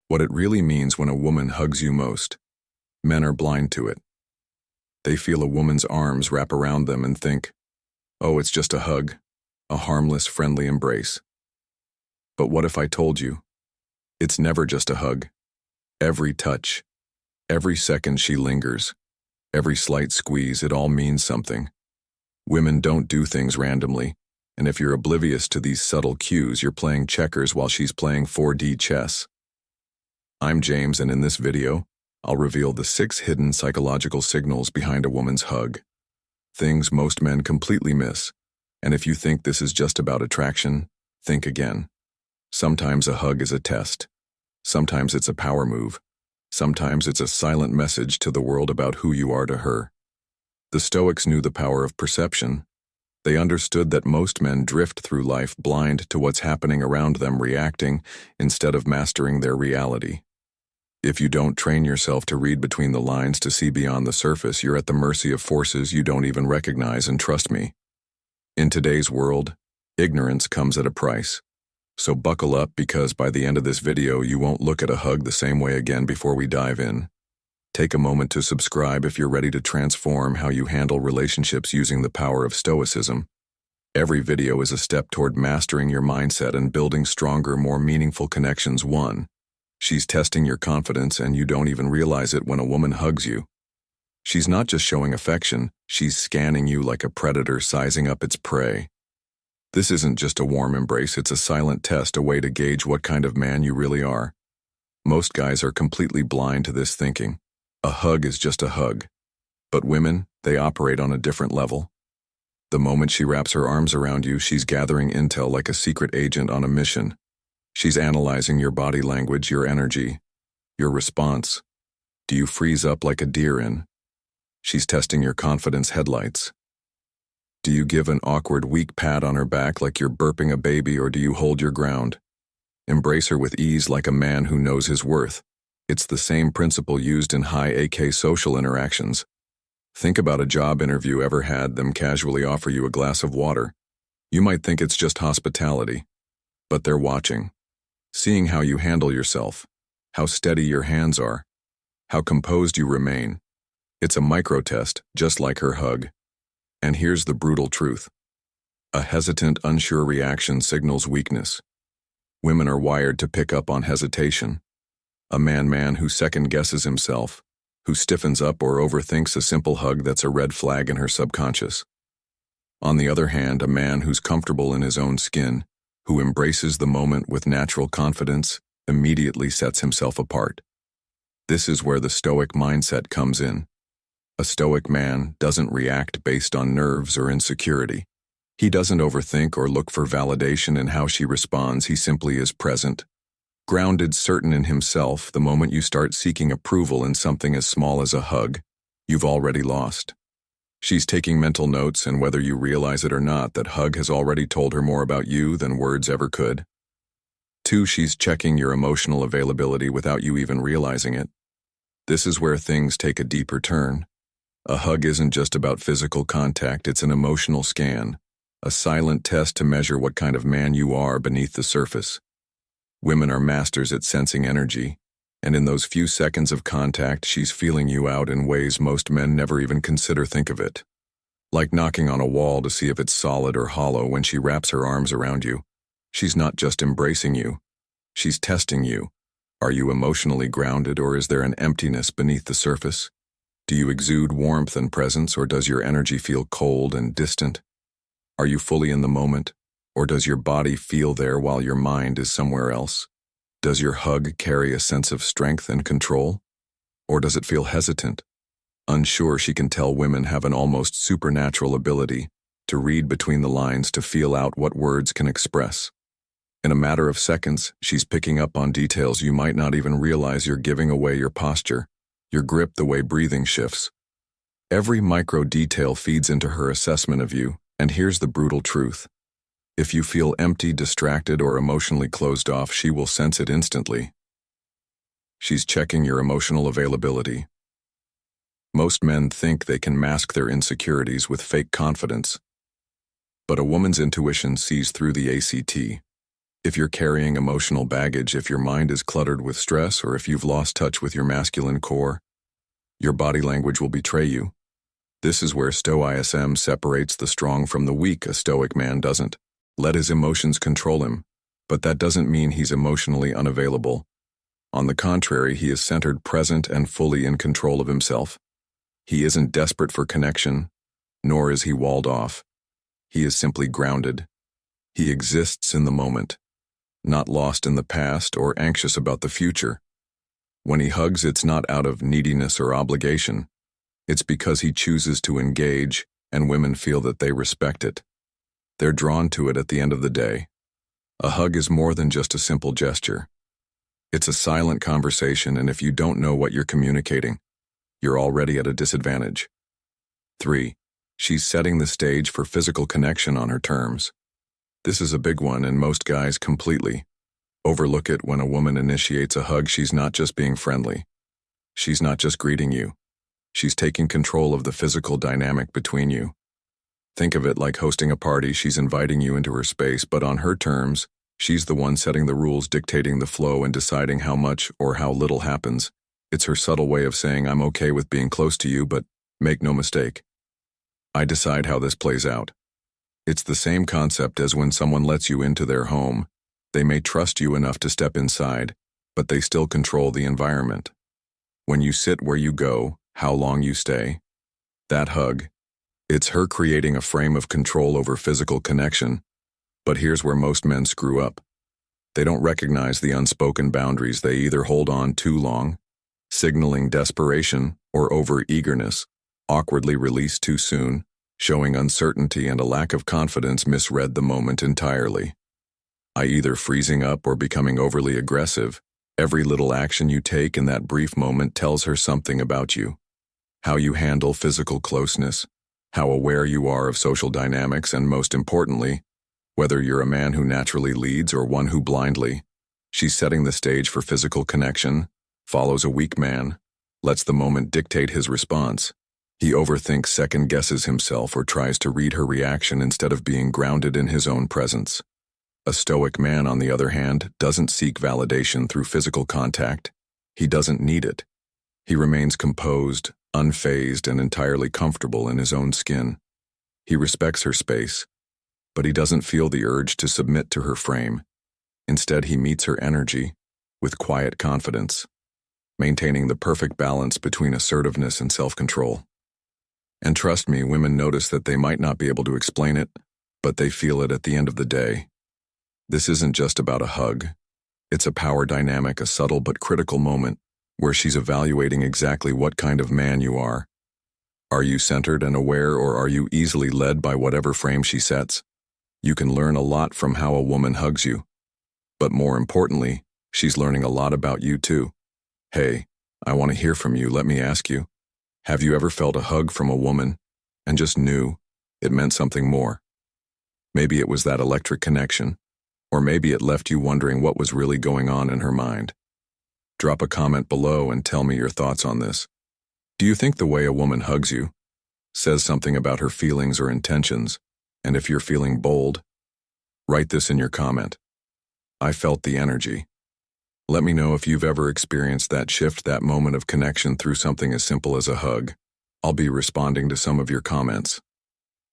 What it really means when a woman hugs you most. Men are blind to it. They feel a woman's arms wrap around them and think, oh, it's just a hug, a harmless, friendly embrace. But what if I told you? It's never just a hug. Every touch, every second she lingers, every slight squeeze, it all means something. Women don't do things randomly, and if you're oblivious to these subtle cues, you're playing checkers while she's playing 4D chess. I'm James, and in this video, I'll reveal the 6 hidden psychological signals behind a woman's hug. Things most men completely miss, and if you think this is just about attraction, think again. Sometimes a hug is a test. Sometimes it's a power move. Sometimes it's a silent message to the world about who you are to her. The Stoics knew the power of perception. They understood that most men drift through life blind to what's happening around them, reacting instead of mastering their reality. If you don't train yourself to read between the lines, to see beyond the surface, you're at the mercy of forces you don't even recognize, and trust me, in today's world, ignorance comes at a price. So buckle up, because by the end of this video, you won't look at a hug the same way again. Before we dive in, take a moment to subscribe if you're ready to transform how you handle relationships using the power of Stoicism. Every video is a step toward mastering your mindset and building stronger, more meaningful connections. 1. She's testing your confidence, and you don't even realize it when a woman hugs you. She's not just showing affection, she's scanning you like a predator sizing up its prey. This isn't just a warm embrace, it's a silent test, a way to gauge what kind of man you really are. Most guys are completely blind to this, thinking a hug is just a hug. But women, they operate on a different level. The moment she wraps her arms around you, she's gathering intel like a secret agent on a mission. She's analyzing your body language, your energy, your response. Do you freeze up like a deer in? She's testing your confidence headlights. Do you give an awkward, weak pat on her back like you're burping a baby, or do you hold your ground? Embrace her with ease like a man who knows his worth. It's the same principle used in high AK social interactions. Think about a job interview. Ever had them casually offer you a glass of water? You might think it's just hospitality, but they're watching. Seeing how you handle yourself, how steady your hands are, how composed you remain. It's a micro test, just like her hug. And here's the brutal truth. A hesitant, unsure reaction signals weakness. Women are wired to pick up on hesitation. A man who second-guesses himself, who stiffens up or overthinks a simple hug, that's a red flag in her subconscious. On the other hand, a man who's comfortable in his own skin, who embraces the moment with natural confidence, immediately sets himself apart. This is where the Stoic mindset comes in. A Stoic man doesn't react based on nerves or insecurity. He doesn't overthink or look for validation in how she responds. He simply is present, grounded, certain in himself. The moment you start seeking approval in something as small as a hug, you've already lost. She's taking mental notes, and whether you realize it or not, that hug has already told her more about you than words ever could. 2. She's checking your emotional availability without you even realizing it. This is where things take a deeper turn. A hug isn't just about physical contact, it's an emotional scan, a silent test to measure what kind of man you are beneath the surface. Women are masters at sensing energy, and in those few seconds of contact, she's feeling you out in ways most men never even consider. Think of it like knocking on a wall to see if it's solid or hollow. When she wraps her arms around you, she's not just embracing you, she's testing you. Are you emotionally grounded, or is there an emptiness beneath the surface? Do you exude warmth and presence, or does your energy feel cold and distant? Are you fully in the moment, or does your body feel there while your mind is somewhere else? Does your hug carry a sense of strength and control? Or does it feel hesitant, unsure? She can tell. Women have an almost supernatural ability to read between the lines, to feel out what words can express. In a matter of seconds, she's picking up on details you might not even realize. You're giving away your posture, your grip, the way breathing shifts. Every micro detail feeds into her assessment of you, and here's the brutal truth. If you feel empty, distracted, or emotionally closed off, she will sense it instantly. She's checking your emotional availability. Most men think they can mask their insecurities with fake confidence. But a woman's intuition sees through the ACT. If you're carrying emotional baggage, if your mind is cluttered with stress, or if you've lost touch with your masculine core, your body language will betray you. This is where Stoicism separates the strong from the weak. A Stoic man doesn't let his emotions control him, but that doesn't mean he's emotionally unavailable. On the contrary, he is centered, present, and fully in control of himself. He isn't desperate for connection, nor is he walled off. He is simply grounded. He exists in the moment, not lost in the past or anxious about the future. When he hugs, it's not out of neediness or obligation. It's because he chooses to engage, and women feel that they respect it. They're drawn to it at the end of the day. A hug is more than just a simple gesture. It's a silent conversation, and if you don't know what you're communicating, you're already at a disadvantage. 3. She's setting the stage for physical connection on her terms. This is a big one, and most guys completely overlook it. When a woman initiates a hug, she's not just being friendly. She's not just greeting you. She's taking control of the physical dynamic between you. Think of it like hosting a party. She's inviting you into her space, but on her terms. She's the one setting the rules, dictating the flow, and deciding how much or how little happens. It's her subtle way of saying, I'm okay with being close to you, but make no mistake, I decide how this plays out. It's the same concept as when someone lets you into their home. They may trust you enough to step inside, but they still control the environment. When you sit, where you go, how long you stay. That hug, it's her creating a frame of control over physical connection. But here's where most men screw up. They don't recognize the unspoken boundaries. They either hold on too long, signaling desperation, or over-eagerness, awkwardly release too soon, showing uncertainty and a lack of confidence, misread the moment entirely. Either freezing up or becoming overly aggressive. Every little action you take in that brief moment tells her something about you. How you handle physical closeness, how aware you are of social dynamics, and most importantly, whether you're a man who naturally leads or one who blindly. She's setting the stage for physical connection, follows a weak man, lets the moment dictate his response. He overthinks, second-guesses himself, or tries to read her reaction instead of being grounded in his own presence. A Stoic man, on the other hand, doesn't seek validation through physical contact. He doesn't need it. He remains composed, unfazed, and entirely comfortable in his own skin. He respects her space, but he doesn't feel the urge to submit to her frame. Instead, he meets her energy with quiet confidence, maintaining the perfect balance between assertiveness and self-control. And trust me, women notice that they might not be able to explain it, but they feel it at the end of the day. This isn't just about a hug. It's a power dynamic, a subtle but critical moment where she's evaluating exactly what kind of man you are. Are you centered and aware, or are you easily led by whatever frame she sets? You can learn a lot from how a woman hugs you. But more importantly, she's learning a lot about you too. Hey, I want to hear from you. Let me ask you, have you ever felt a hug from a woman and just knew it meant something more? Maybe it was that electric connection, or maybe it left you wondering what was really going on in her mind. Drop a comment below and tell me your thoughts on this. Do you think the way a woman hugs you says something about her feelings or intentions? And if you're feeling bold, write this in your comment. I felt the energy. Let me know if you've ever experienced that shift, that moment of connection through something as simple as a hug. I'll be responding to some of your comments.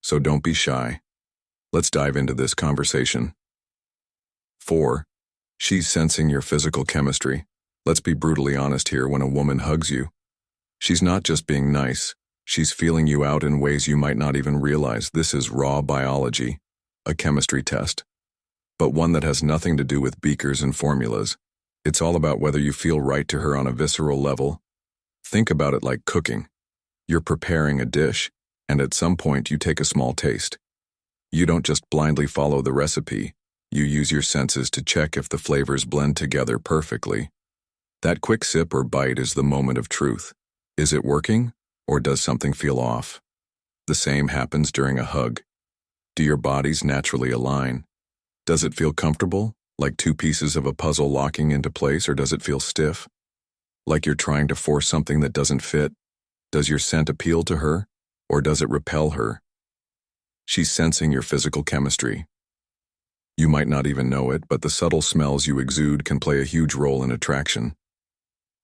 So don't be shy. Let's dive into this conversation. 4. She's sensing your physical chemistry. Let's be brutally honest here. When a woman hugs you, she's not just being nice. She's feeling you out in ways you might not even realize. This is raw biology, a chemistry test, but one that has nothing to do with beakers and formulas. It's all about whether you feel right to her on a visceral level. Think about it like cooking. You're preparing a dish, and at some point you take a small taste. You don't just blindly follow the recipe. You use your senses to check if the flavors blend together perfectly. That quick sip or bite is the moment of truth. Is it working, or does something feel off? The same happens during a hug. Do your bodies naturally align? Does it feel comfortable, like two pieces of a puzzle locking into place, or does it feel stiff, like you're trying to force something that doesn't fit? Does your scent appeal to her, or does it repel her? She's sensing your physical chemistry. You might not even know it, but the subtle smells you exude can play a huge role in attraction.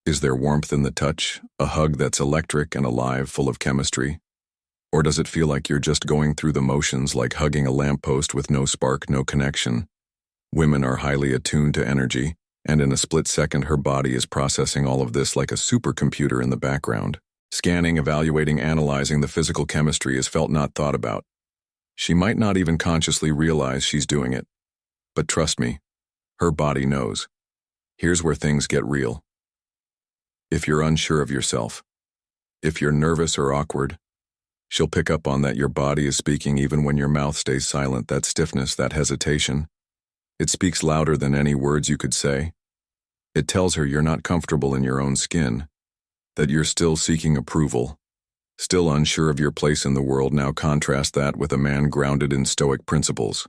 Is there warmth in the touch, a hug that's electric and alive, full of chemistry? Or does it feel like you're just going through the motions, like hugging a lamppost with no spark, no connection? Women are highly attuned to energy, and in a split second her body is processing all of this like a supercomputer in the background. Scanning, evaluating, analyzing the physical chemistry is felt, not thought about. She might not even consciously realize she's doing it. But trust me, her body knows. Here's where things get real. If you're unsure of yourself, if you're nervous or awkward, she'll pick up on that. Your body is speaking even when your mouth stays silent. That stiffness, that hesitation, it speaks louder than any words you could say. It tells her you're not comfortable in your own skin, that you're still seeking approval, still unsure of your place in the world. Now contrast that with a man grounded in Stoic principles.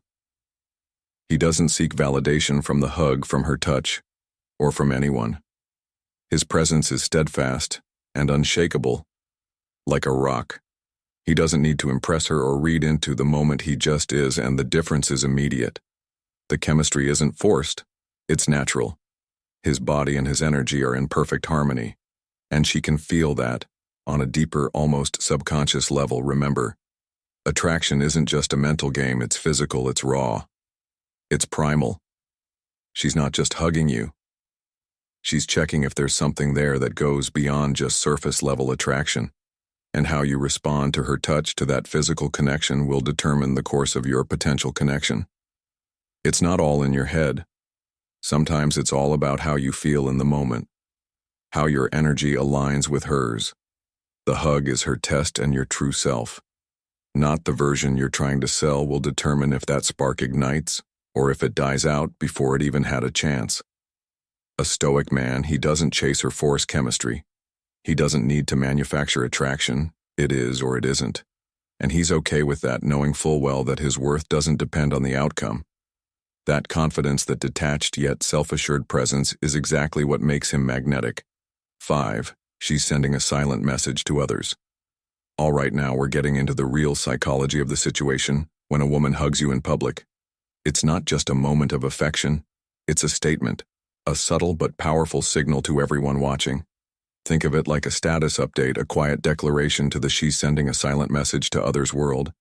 He doesn't seek validation from the hug, from her touch, or from anyone. His presence is steadfast and unshakable, like a rock. He doesn't need to impress her or read into the moment. He just is, and the difference is immediate. The chemistry isn't forced, it's natural. His body and his energy are in perfect harmony, and she can feel that on a deeper, almost subconscious level. Remember, attraction isn't just a mental game, it's physical, it's raw, it's primal. She's not just hugging you. She's checking if there's something there that goes beyond just surface-level attraction. And how you respond to her touch, to that physical connection, will determine the course of your potential connection. It's not all in your head. Sometimes it's all about how you feel in the moment, how your energy aligns with hers. The hug is her test, and your true self, not the version you're trying to sell, will determine if that spark ignites or if it dies out before it even had a chance. A Stoic man, he doesn't chase or force chemistry. He doesn't need to manufacture attraction. It is or it isn't. And he's okay with that, knowing full well that his worth doesn't depend on the outcome. That confidence, that detached yet self-assured presence, is exactly what makes him magnetic. 5. She's sending a silent message to others. All right, now we're getting into the real psychology of the situation. When a woman hugs you in public, it's not just a moment of affection, it's a statement, a subtle but powerful signal to everyone watching. Think of it like a status update, a quiet declaration to the she's sending a silent message to others' world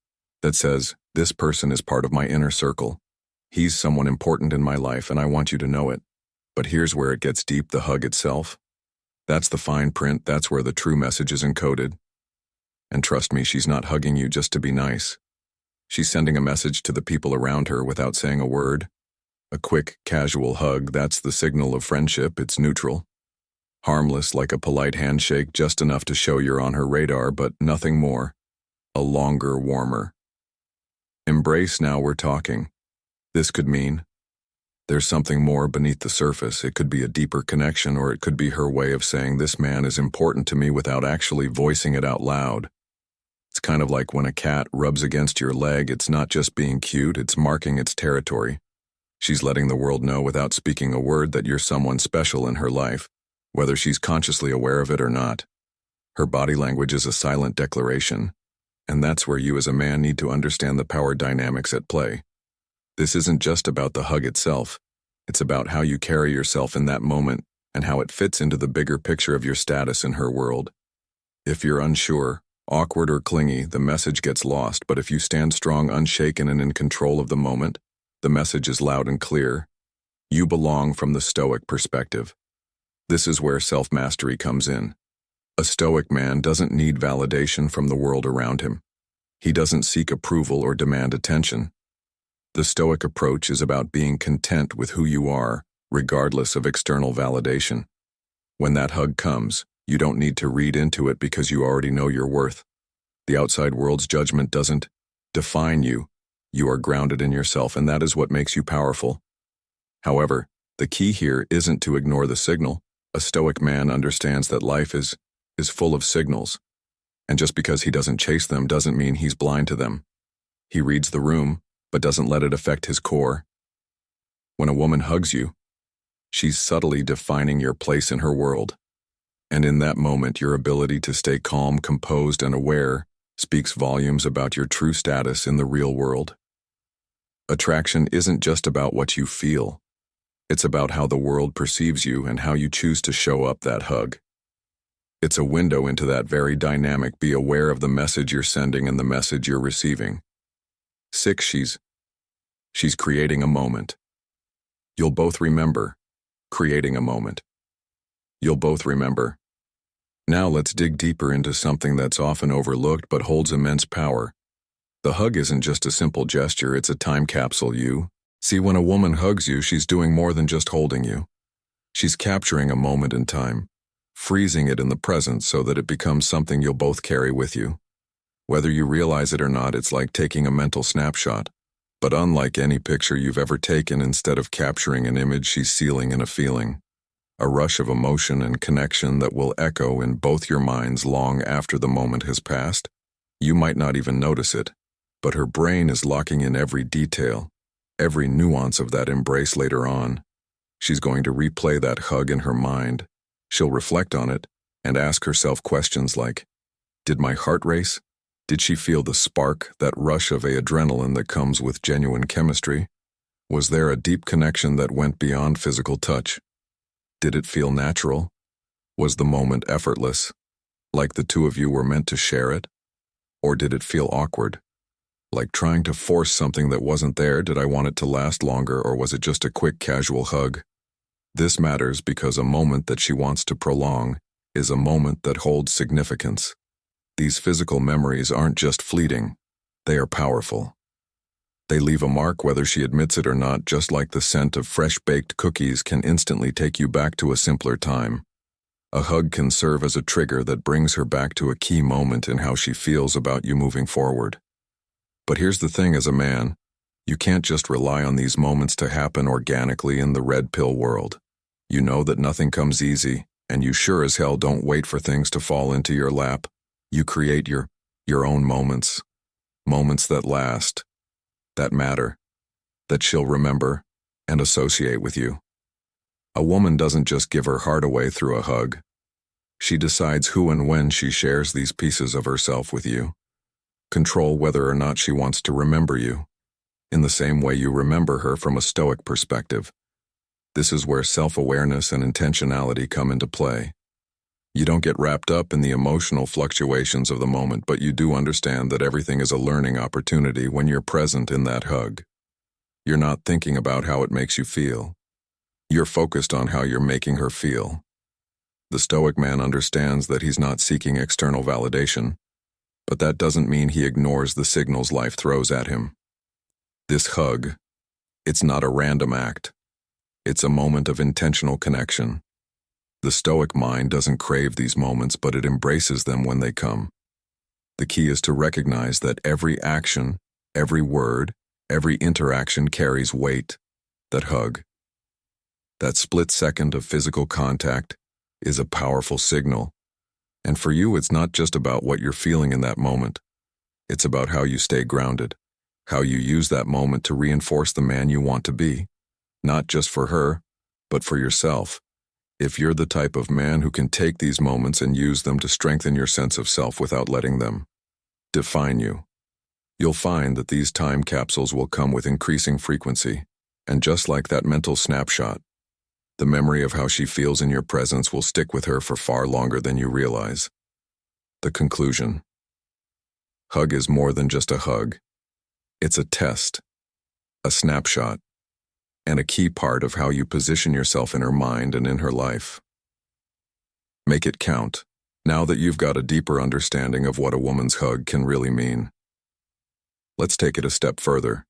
that says, this person is part of my inner circle. He's someone important in my life, and I want you to know it. But here's where it gets deep: the hug itself. That's the fine print, that's where the true message is encoded. And trust me, she's not hugging you just to be nice. She's sending a message to the people around her without saying a word. A quick, casual hug, that's the signal of friendship. It's neutral, harmless, like a polite handshake, just enough to show you're on her radar, but nothing more. A longer, warmer embrace. Now we're talking. This could mean there's something more beneath the surface. It could be a deeper connection, or it could be her way of saying, this man is important to me, without actually voicing it out loud. It's kind of like when a cat rubs against your leg. It's not just being cute, it's marking its territory. She's letting the world know without speaking a word that you're someone special in her life, whether she's consciously aware of it or not. Her body language is a silent declaration, and that's where you as a man need to understand the power dynamics at play. This isn't just about the hug itself, it's about how you carry yourself in that moment and how it fits into the bigger picture of your status in her world. If you're unsure, awkward, or clingy, the message gets lost, but if you stand strong, unshaken, and in control of the moment, the message is loud and clear. You belong from the Stoic perspective. This is where self-mastery comes in. A Stoic man doesn't need validation from the world around him. He doesn't seek approval or demand attention. The Stoic approach is about being content with who you are, regardless of external validation. When that hug comes, you don't need to read into it because you already know your worth. The outside world's judgment doesn't define you. You are grounded in yourself, and that is what makes you powerful. However, the key here isn't to ignore the signal. A Stoic man understands that life is full of signals, and just because he doesn't chase them doesn't mean he's blind to them. He reads the room, but doesn't let it affect his core. When a woman hugs you, she's subtly defining your place in her world. And in that moment, your ability to stay calm, composed, and aware speaks volumes about your true status in the real world. Attraction isn't just about what you feel. It's about how the world perceives you and how you choose to show up that hug. It's a window into that very dynamic. Be aware of the message you're sending and the message you're receiving. 6. She's creating a moment. You'll both remember. Creating a moment. You'll both remember. Now let's dig deeper into something that's often overlooked but holds immense power. The hug isn't just a simple gesture, it's a time capsule. See, when a woman hugs you, she's doing more than just holding you. She's capturing a moment in time, freezing it in the present so that it becomes something you'll both carry with you. Whether you realize it or not, it's like taking a mental snapshot. But unlike any picture you've ever taken, instead of capturing an image, she's sealing in a feeling. A rush of emotion and connection that will echo in both your minds long after the moment has passed. You might not even notice it, but her brain is locking in every detail, every nuance of that embrace later on. She's going to replay that hug in her mind. She'll reflect on it and ask herself questions like, did my heart race? Did she feel the spark, that rush of adrenaline that comes with genuine chemistry? Was there a deep connection that went beyond physical touch? Did it feel natural? Was the moment effortless, like the two of you were meant to share it? Or did it feel awkward, like trying to force something that wasn't there? Did I want it to last longer, or was it just a quick casual hug? This matters because a moment that she wants to prolong is a moment that holds significance. These physical memories aren't just fleeting, they are powerful. They leave a mark whether she admits it or not, just like the scent of fresh-baked cookies can instantly take you back to a simpler time. A hug can serve as a trigger that brings her back to a key moment in how she feels about you moving forward. But here's the thing, as a man, you can't just rely on these moments to happen organically in the red pill world. You know that nothing comes easy, and you sure as hell don't wait for things to fall into your lap. You create your own moments. Moments that last, that matter, that she'll remember and associate with you. A woman doesn't just give her heart away through a hug. She decides who and when she shares these pieces of herself with you. Control whether or not she wants to remember you, in the same way you remember her from a Stoic perspective. This is where self-awareness and intentionality come into play. You don't get wrapped up in the emotional fluctuations of the moment, but you do understand that everything is a learning opportunity when you're present in that hug. You're not thinking about how it makes you feel. You're focused on how you're making her feel. The Stoic man understands that he's not seeking external validation, but that doesn't mean he ignores the signals life throws at him. This hug, it's not a random act. It's a moment of intentional connection. The Stoic mind doesn't crave these moments, but it embraces them when they come. The key is to recognize that every action, every word, every interaction carries weight. That hug, that split second of physical contact, is a powerful signal. And for you, it's not just about what you're feeling in that moment. It's about how you stay grounded, how you use that moment to reinforce the man you want to be, not just for her, but for yourself. If you're the type of man who can take these moments and use them to strengthen your sense of self without letting them define you, you'll find that these time capsules will come with increasing frequency, and just like that mental snapshot, the memory of how she feels in your presence will stick with her for far longer than you realize. The conclusion. Hug is more than just a hug. It's a test, a snapshot, and a key part of how you position yourself in her mind and in her life. Make it count, now that you've got a deeper understanding of what a woman's hug can really mean. Let's take it a step further.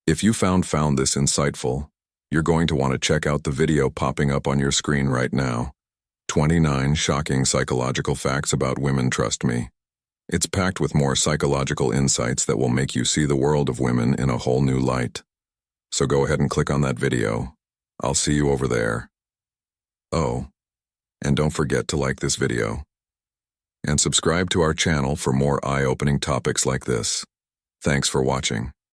If you found this insightful, you're going to want to check out the video popping up on your screen right now. 29 shocking psychological facts about women, trust me. It's packed with more psychological insights that will make you see the world of women in a whole new light. So go ahead and click on that video. I'll see you over there. Oh, and don't forget to like this video. And subscribe to our channel for more eye-opening topics like this. Thanks for watching.